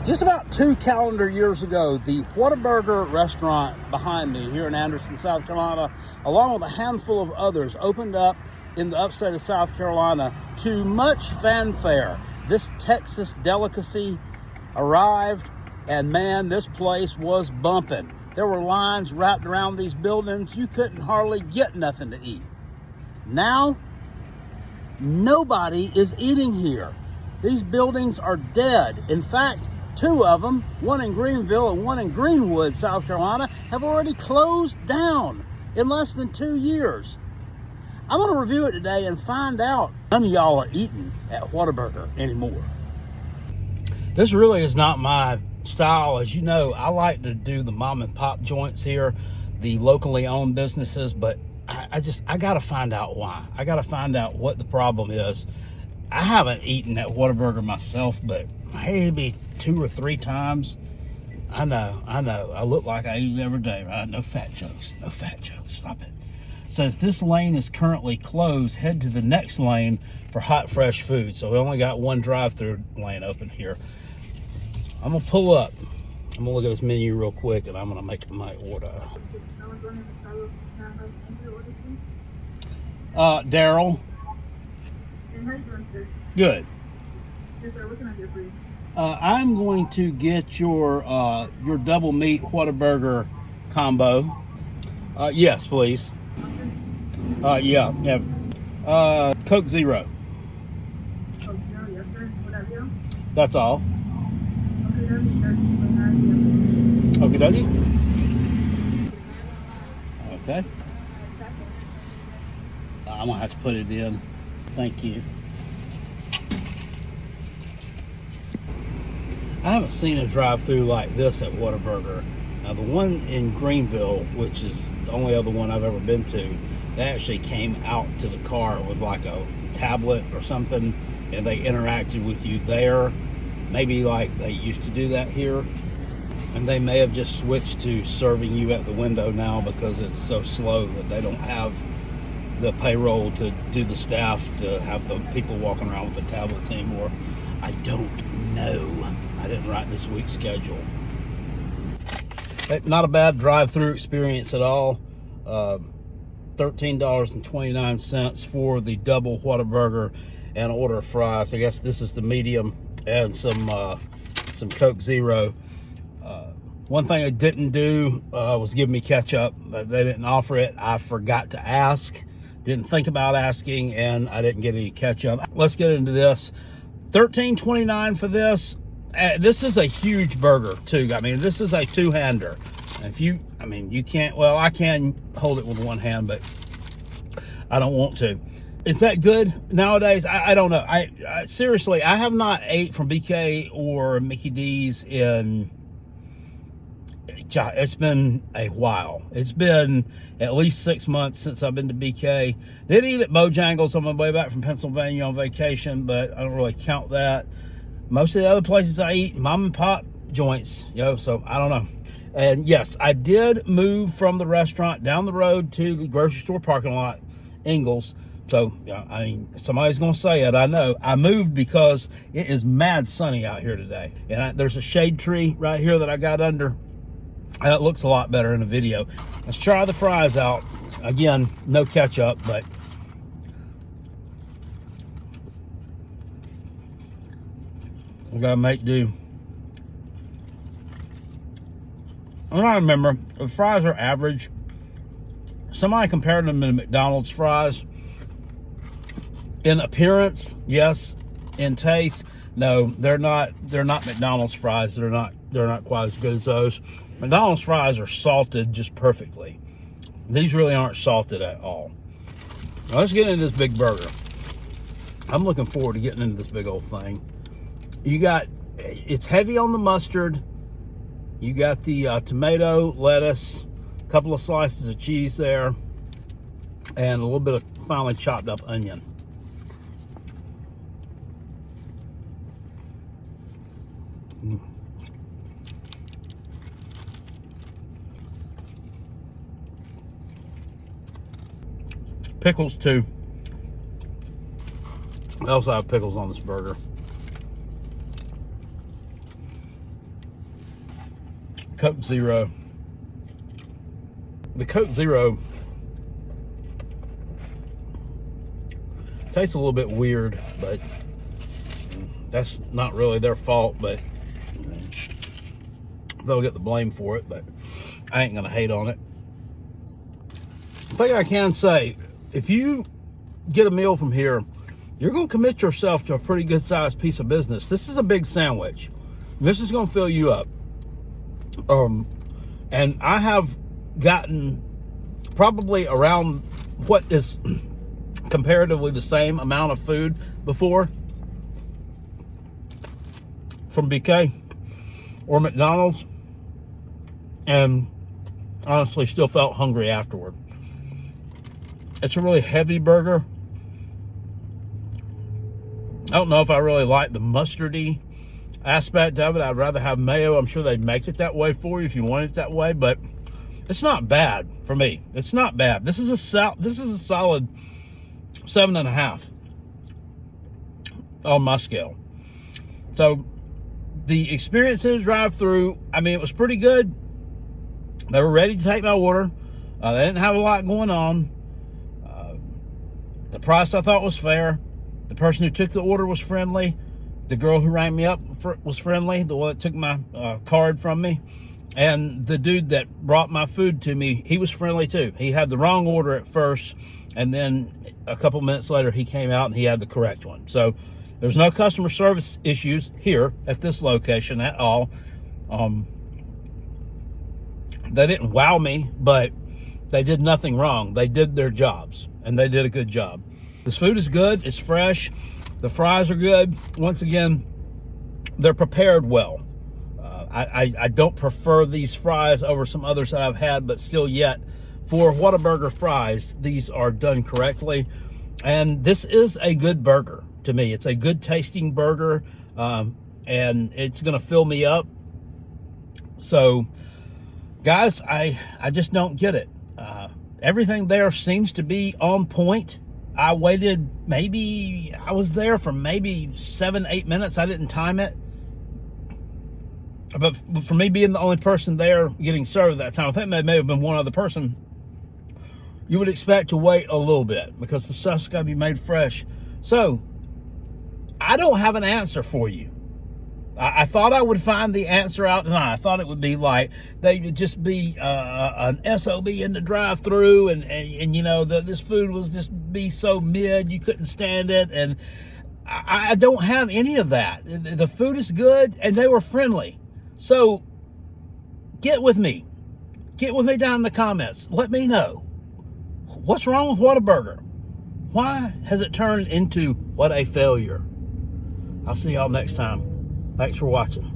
Just about 2 calendar years ago, the Whataburger restaurant behind me here in Anderson, South Carolina, along with a handful of others, opened up in the upstate of South Carolina to much fanfare. This Texas delicacy arrived, and man, this place was bumping. There were lines wrapped around these buildings. You couldn't hardly get nothing to eat. Now, nobody is eating here. These buildings are dead. In fact, 2 of them, one in Greenville and one in Greenwood, South Carolina, have already closed down in less than 2 years. I'm going to review it today and find out none of y'all are eating at Whataburger anymore. This really is not my style. As you know, I like to do the mom and pop joints here, the locally owned businesses, but I got to find out why. I got to find out what the problem is. I haven't eaten at Whataburger myself, but maybe 2 or 3 times. I know. I look like I eat every day, right? No fat jokes. Stop it. It says this lane is currently closed. Head to the next lane for hot, fresh food. So we only got one drive-through lane open here. I'm gonna pull up. I'm gonna look at this menu real quick, and I'm gonna make my order. Daryl. And how you doing, sir? Good. Yes, sir. What can I do for you? I'm going to get your double meat Whataburger combo. Yes, please. Yeah. Coke Zero. Coke Zero, yes, sir. Would that be all? That's all. Okay, that'll be 13.9. Okie dokie. Okay. I'm gonna have to put it in. Thank you. I haven't seen a drive-through like this at Whataburger. Now, the one in Greenville, which is the only other one I've ever been to, they actually came out to the car with like a tablet or something, and they interacted with you there. Maybe like they used to do that here, and they may have just switched to serving you at the window now because it's so slow that they don't have the payroll to do the staff to have the people walking around with the tablets anymore. I don't know. I didn't write this week's schedule. Not a bad drive-through experience at all. $13.29 for the double Whataburger and an order of fries. I guess this is the medium, and some Coke Zero. One thing I didn't do was give me ketchup. They didn't offer it. I forgot to ask. Didn't think about asking, and I didn't get any ketchup. Let's get into this. $13.29 for this. This is a huge burger too. I mean, this is a 2-hander. If you, I mean, you can't, well, I can hold it with one hand, but I don't want to. Is that good nowadays? I don't know. I seriously, I have not ate from BK or Mickey D's in, it's been a while. It's been at least 6 months since I've been to BK. Did eat at Bojangles on my way back from Pennsylvania on vacation, but I don't really count that. Most of the other places I eat, mom and pop joints, so I don't know. And yes, I did move from the restaurant down the road to the grocery store parking lot, Ingles. So, yeah, I mean, somebody's going to say it, I know. I moved because it is mad sunny out here today. And there's a shade tree right here that I got under. It looks a lot better in the video. Let's try the fries out. Again, no ketchup, but we gotta make do. I don't remember. The fries are average. Somebody compared them to McDonald's fries. In appearance, yes. In taste, no. They're not McDonald's fries. They're not quite as good as those. McDonald's fries are salted just perfectly. These really aren't salted at all. Now let's get into this big burger. I'm looking forward to getting into this big old thing. You got, it's heavy on the mustard. You got the tomato, lettuce, a couple of slices of cheese there, and a little bit of finely chopped up onion. Pickles too. I also have pickles on this burger. Coke Zero. The Coke Zero tastes a little bit weird, but that's not really their fault, but they'll get the blame for it, but I ain't gonna hate on it. The thing I can say, if you get a meal from here, you're gonna commit yourself to a pretty good sized piece of business. This is a big sandwich. This is gonna fill you up. And I have gotten probably around what is comparatively the same amount of food before from BK or McDonald's, and honestly still felt hungry afterward. It's a really heavy burger. I don't know if I really like the mustardy aspect of it. I'd rather have mayo. I'm sure they'd make it that way for you if you want it that way, but it's not bad for me. It's not bad. This is a solid 7.5 on my scale. So the experience in the drive-thru, I mean, it was pretty good. They were ready to take my order. They didn't have a lot going on. The price I thought was fair. The person who took the order was friendly. The girl who rang me up was friendly. The one that took my card from me. And the dude that brought my food to me, he was friendly too. He had the wrong order at first, and then a couple minutes later he came out and he had the correct one. So there's no customer service issues here at this location at all. They didn't wow me, but they did nothing wrong. They did their jobs, and they did a good job. This food is good. It's fresh. The fries are good. Once again, they're prepared well. I don't prefer these fries over some others that I've had, but still yet, for Whataburger fries, these are done correctly. And this is a good burger to me. It's a good tasting burger, and it's going to fill me up. So, guys, I just don't get it. Everything there seems to be on point. I waited I was there for maybe 7-8 minutes. I didn't time it. But for me being the only person there getting served at that time, I think there may have been one other person, you would expect to wait a little bit because the stuff's got to be made fresh. So, I don't have an answer for you. I thought I would find the answer out tonight. I thought it would be like they would just be an SOB in the drive-thru, and you know, this food was just be so mid you couldn't stand it. And I don't have any of that. The food is good, and they were friendly. So get with me. Get with me down in the comments. Let me know what's wrong with Whataburger. Why has it turned into what a failure? I'll see y'all next time. Thanks for watching.